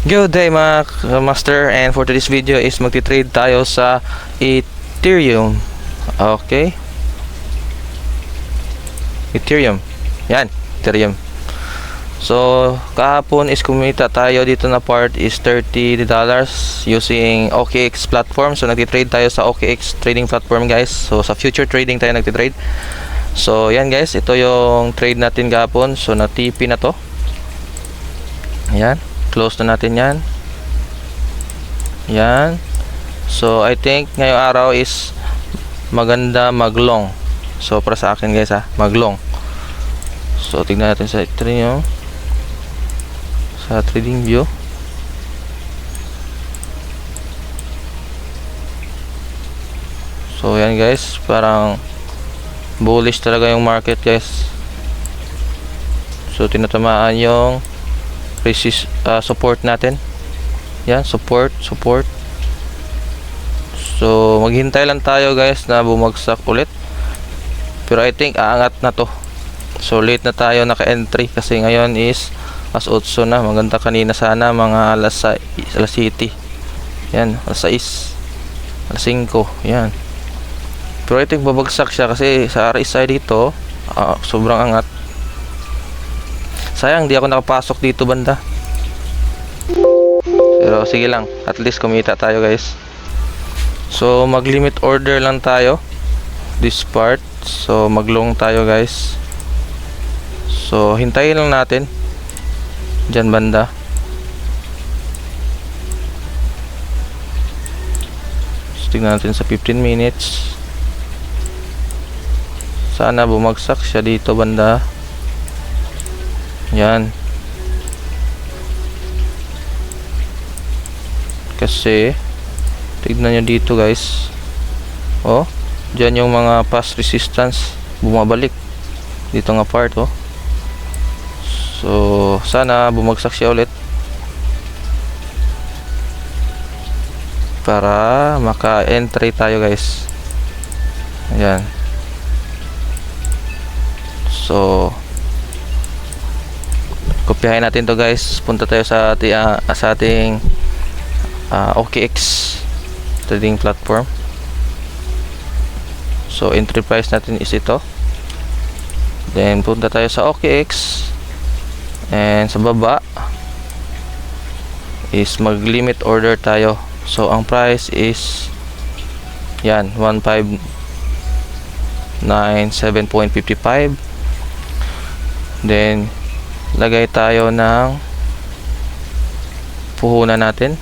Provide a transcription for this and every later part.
Good day mga master, and for today's video is magti-trade tayo sa Ethereum. Okay, Ethereum. Yan, Ethereum. So kahapon is kumita tayo dito na part is $30 using OKX platform. So nagti-trade tayo sa OKX trading platform guys. So sa future trading tayo nagti-trade. So yan guys, ito yung trade natin kahapon. So na TP na to. Ayan, close na natin yan. Yan. So I think ngayong araw is maganda maglong. So para sa akin guys maglong. So tignan natin sa Ethereum, sa trading view. So yan guys, parang bullish talaga yung market guys. So tinatamaan yung support natin. Yan, support. So maghintay lang tayo guys na bumagsak ulit. Pero I think aangat na to. So late na tayo naka-entry kasi ngayon is alas 8 na. Maganda kanina sana mga alas 7. Yan, alas 6, alas 5. Yan. Pero I think babagsak siya kasi sa RSI dito sobrang angat. Sayang di ako nakapasok dito banda. Pero sige lang, at least kumita tayo guys. So mag limit order lang tayo this part. So maglong tayo guys. So hintayin lang natin dyan banda. So, tingnan natin sa 15 minutes. Sana bumagsak siya dito banda. Yan. Kasi tignan nyo dito guys. Oh, dyan yung mga past resistance bumabalik dito nga part. Oh, so sana bumagsak siya ulit para maka-entry tayo guys. Ayan. So kopyahin natin to guys. Punta tayo sa ating OKX trading platform. So entry price natin is ito. Then punta tayo sa OKX, and sa baba is mag limit order tayo. So ang price is yan 1597.55. Then lagay tayo ng puhunan natin.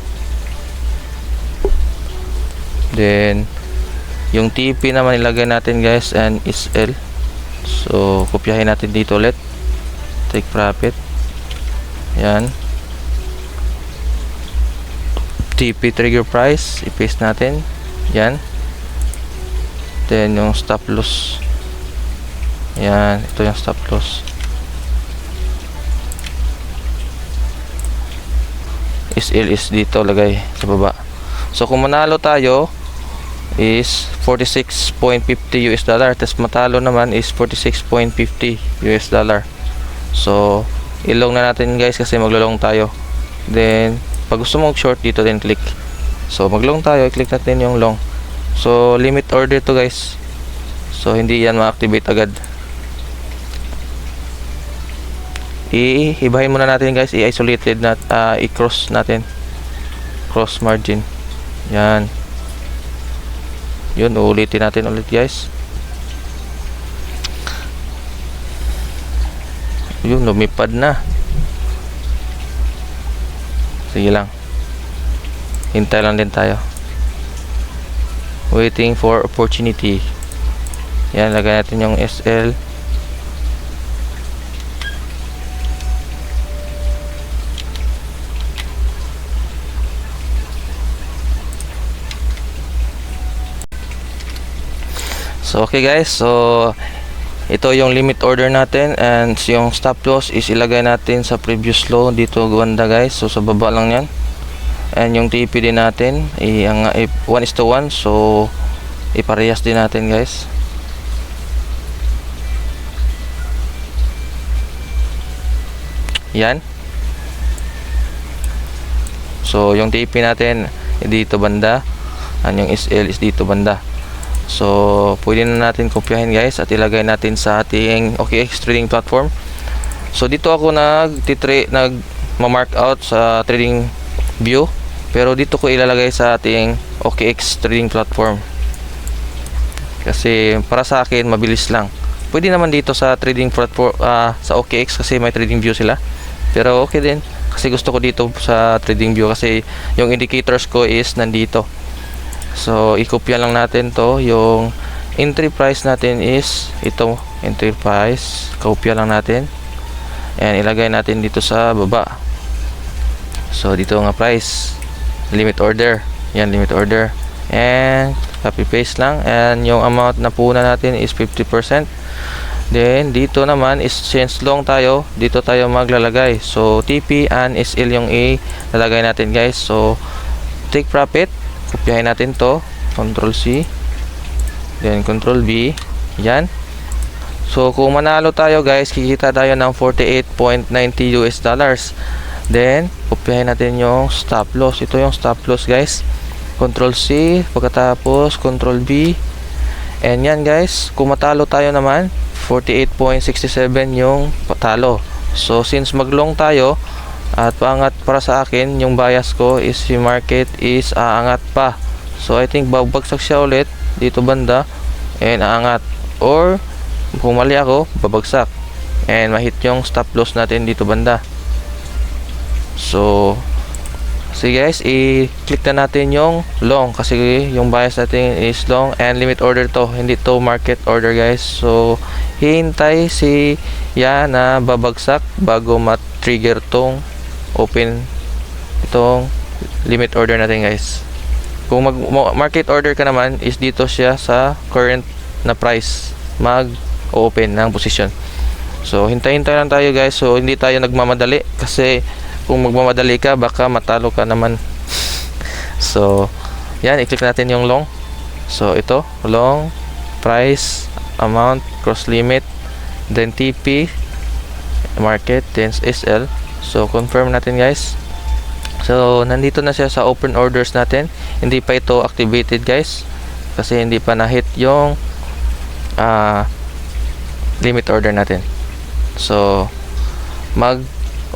Then yung TP naman ilagay natin guys, and is L. So kopyahin natin dito ulit, take profit. Yan, TP trigger price i-paste natin. Yan. Then yung stop loss, yan, ito yung stop loss. SL is dito lagay sa baba. So kung manalo tayo is 46.50 US dollar, tapos matalo naman is 46.50 US dollar. So ilong na natin guys kasi maglulong tayo. Then pag gusto mong short dito din click. So maglong tayo, i-click natin yung long. So limit order to guys. So hindi yan ma-activate agad. Ibahin muna natin guys, i-isolated na i-cross natin, cross margin. Yan. Yun, ulitin natin ulit guys. Yun, lumipad na. Sige lang, hintay lang din tayo. Waiting for opportunity. Yan, lagay natin yung SL. So okay guys, so ito yung limit order natin, and yung stop loss is ilagay natin sa previous low dito banda guys. So sa baba lang yan. And yung TP din natin 1:1, so iparehas din natin guys. Yan. So yung TP natin dito banda, yung SL is dito banda. So pwede na natin kopyahin guys at ilagay natin sa ating OKX trading platform. So dito ako nag-mark out sa trading view, pero dito ko ilalagay sa ating OKX trading platform kasi para sa akin mabilis lang. Pwede naman dito sa trading platform, sa OKX kasi may trading view sila, pero okay din kasi gusto ko dito sa trading view kasi yung indicators ko is nandito. So i-copy lang natin to. Yung entry price natin is ito, entry price, copy lang natin and ilagay natin dito sa baba. So dito nga price, limit order, yan limit order, and copy paste lang, and yung amount na puna natin is 50%. Then dito naman is since long tayo, dito tayo maglalagay. So TP and SL yung ilalagay natin guys. So take profit, kopyahin natin to, Control C, then Control V, yan. So kung manalo tayo guys, kikita tayo ng 48.90 US dollars. Then kopyahin natin yung stop loss. Ito yung stop loss guys. Control C, pagkatapos Control V, and yan guys. Kung matalo tayo naman, 48.67 yung patalo. So since maglong tayo at paangat para sa akin, yung bias ko is yung market is aangat pa. So I think babagsak siya ulit dito banda and aangat, or kung mali ako, babagsak and mahit yung stop loss natin dito banda. So sige guys, i-click na natin yung long kasi yung bias natin is long, and limit order to, hindi to market order guys. So hintay si na babagsak bago ma-trigger tong open itong limit order natin guys. Kung market order ka naman is dito siya sa current na price mag-open ng position. So hintay-hintay lang tayo guys. So hindi tayo nagmamadali kasi kung magmamadali ka baka matalo ka naman. So yan, i-click natin yung long. So ito, long, price, amount, cross limit, then TP, market, then SL. So confirm natin guys. So nandito na siya sa open orders natin. Hindi pa ito activated guys kasi hindi pa na-hit yung limit order natin. So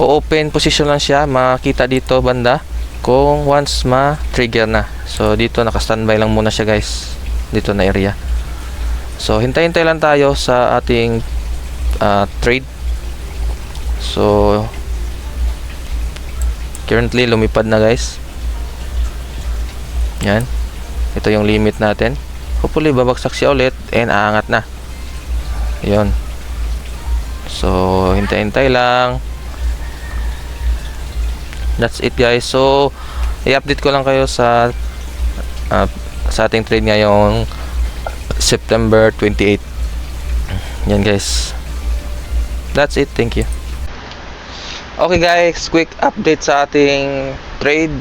open position lang siya, makita dito banda kung once ma-trigger na. So dito naka-standby lang muna siya guys, dito na area. So hintay-hintay lang tayo sa ating trade. So currently lumipad na guys. Yan, ito yung limit natin. Hopefully babagsak siya ulit and aangat na. Yun. So hintay-hintay lang. That's it guys. So i-update ko lang kayo sa ating trade ngayong September 28. Yan guys. That's it. Thank you. Okay guys, quick update sa ating trade.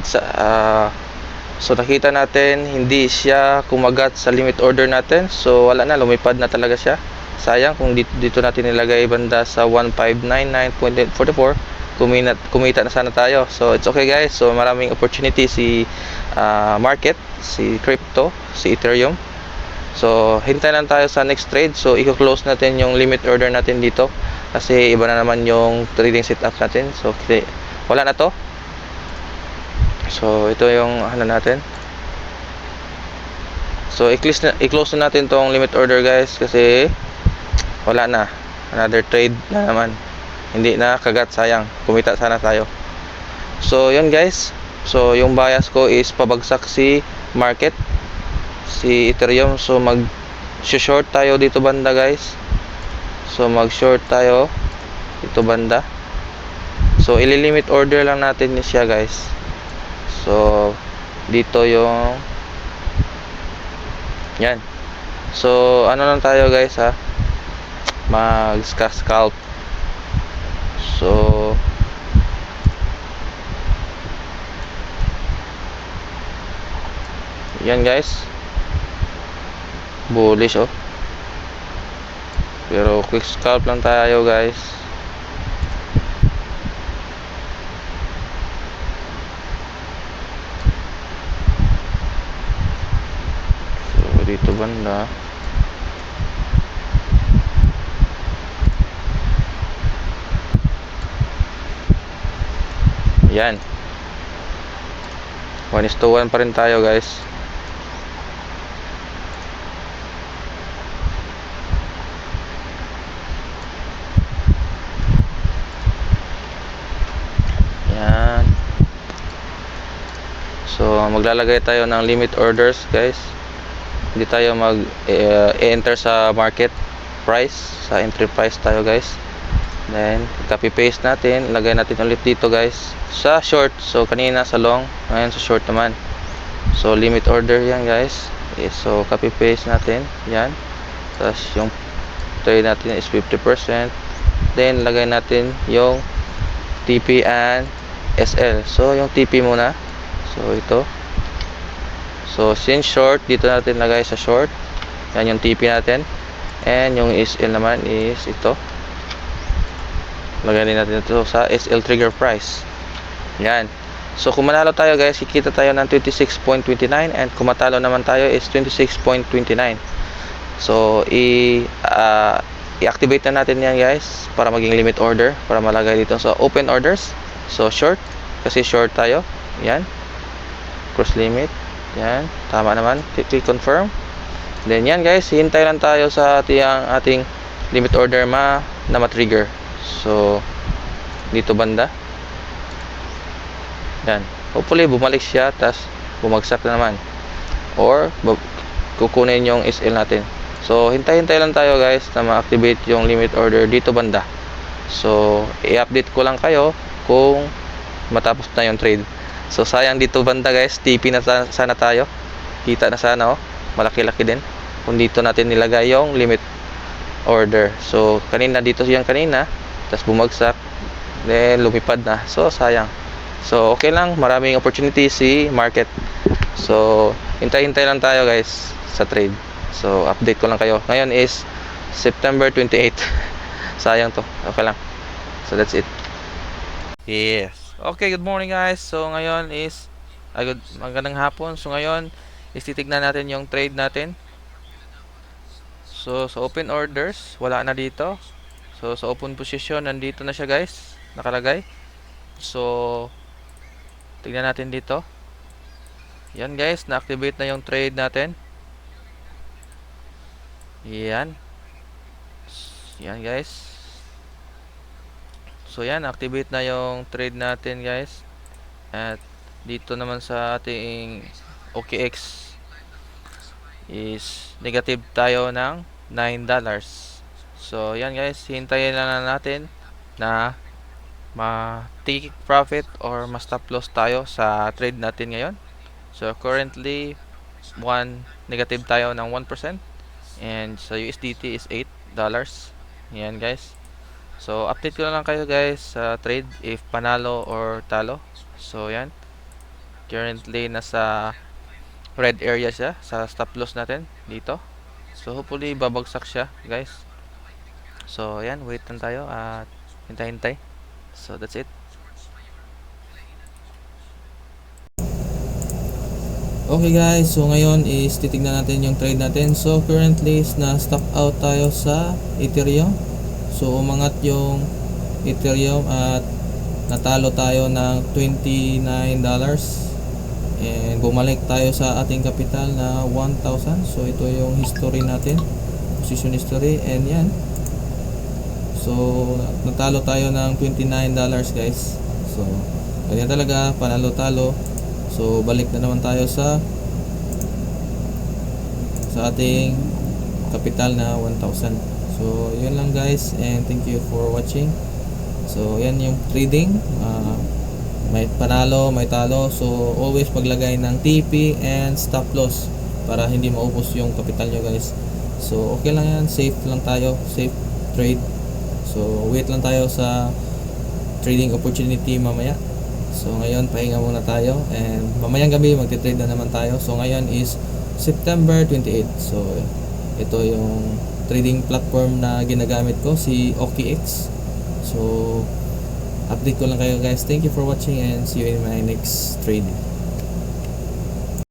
So nakita natin hindi siya kumagat sa limit order natin. So wala na, lumipad na talaga siya. Sayang kung dito natin nilagay banda sa 1599.44, kumita na sana tayo. So it's okay guys. So maraming opportunity si market, si crypto, si Ethereum. So hintay lang tayo sa next trade. So i-close natin yung limit order natin dito kasi iba na naman yung trading setup natin. So wala na to. So ito yung ano natin. So i-close na natin tong limit order guys kasi wala na, another trade na naman, hindi na kagat, sayang, kumita sana tayo. So yun guys. So yung bias ko is pabagsak si market, si Ethereum. So short tayo dito banda guys. So short tayo dito banda. So ililimit order lang natin siya guys. So dito yung yan. So ano lang tayo guys ha, mag-scalp. So yan guys, bullish oh, pero quick scalp lang tayo guys. dito banda. Yan. 1:1 pa rin tayo, guys. Yan. So, maglalagay tayo ng limit orders, guys. Hindi tayo mag-enter sa market price. Sa entry price tayo, guys. Then, copy paste natin. Lagay natin ulit dito, guys. Sa short. So, kanina sa long. Ngayon sa short naman. So, limit order yan, guys. Okay, so, copy paste natin. Yan. Tapos, yung trade natin is 50%. Then, lagay natin yung TP and SL. So, yung TP muna. So, ito. So, since short, dito natin lagay sa short. Yan yung TP natin. And yung SL naman is ito. Lagay din natin ito sa SL trigger price. Yan. So, kung manalo tayo, guys, kikita tayo ng 26.29. And kung matalo naman tayo is 26.29. So, i-activate na natin yan, guys, para maging limit order. Para malagay dito sa open orders. So, short. Kasi short tayo. Yan. Cross limit. Yan, tama naman. Click confirm. Then yan, guys, hintay lang tayo sa ating limit order na ma-trigger. So, dito banda. Yan. Hopefully bumalik siya, tas bumagsak na naman. Or kukunin yung SL natin. So, hintay-hintay lang tayo, guys, na ma-activate yung limit order dito banda. So, i-update ko lang kayo kung matapos na yung trade. So, sayang dito banda, guys. TP na sana tayo. Kita na sana, oh. Malaki-laki din. Kung dito natin nilagay yung limit order. So, kanina dito yung kanina. Tapos bumagsak. Then, lumipad na. So, sayang. So, okay lang. Maraming opportunity si market. So, hintay-hintay lang tayo, guys, sa trade. So, update ko lang kayo. Ngayon is September 28. Sayang to. Okay lang. So, that's it. Yes. Okay, good morning, guys. So ngayon is magandang hapon. So ngayon is titignan natin yung trade natin. So sa open orders, wala na dito. So sa open position, nandito na siya, guys, nakalagay. So tignan natin dito. Yan, guys, na-activate na yung trade natin. Yan. Yan, guys. So yan, activate na yung trade natin, guys. At dito naman sa ating OKX is negative tayo ng $9. So yan, guys, hintayin lang natin na ma-take profit or ma-stop loss tayo sa trade natin ngayon. So currently negative tayo ng 1%, and sa USDT is $8. Yan, guys. So, update ko na lang kayo, guys, sa trade if panalo or talo. So, yan. Currently, nasa red area siya sa stop loss natin dito. So, hopefully, babagsak siya, guys. So, yan. Wait lang tayo at hintay-hintay. So, that's it. Okay, guys. So, ngayon is titignan natin yung trade natin. So, currently, na stop out tayo sa Ethereum. So, umangat yung Ethereum at natalo tayo ng $29. And bumalik tayo sa ating capital na 1,000. So, ito yung history natin. Position history. And yan. So, natalo tayo ng $29, guys. So, ganyan talaga. Panalo-talo. So, balik na naman tayo sa ating capital na 1,000. So, yun lang, guys, and thank you for watching. So, yan yung trading. May panalo, may talo. So, always maglagay ng TP and stop loss para hindi maubos yung capital nyo, guys. So, okay lang yan. Safe lang tayo. Safe trade. So, wait lang tayo sa trading opportunity mamaya. So, ngayon, pahinga muna tayo. And mamayang gabi, magti-trade na naman tayo. So, ngayon is September 28. So, ito yung trading platform na ginagamit ko, si OKX. So, update ko lang kayo, guys. Thank you for watching and see you in my next trade.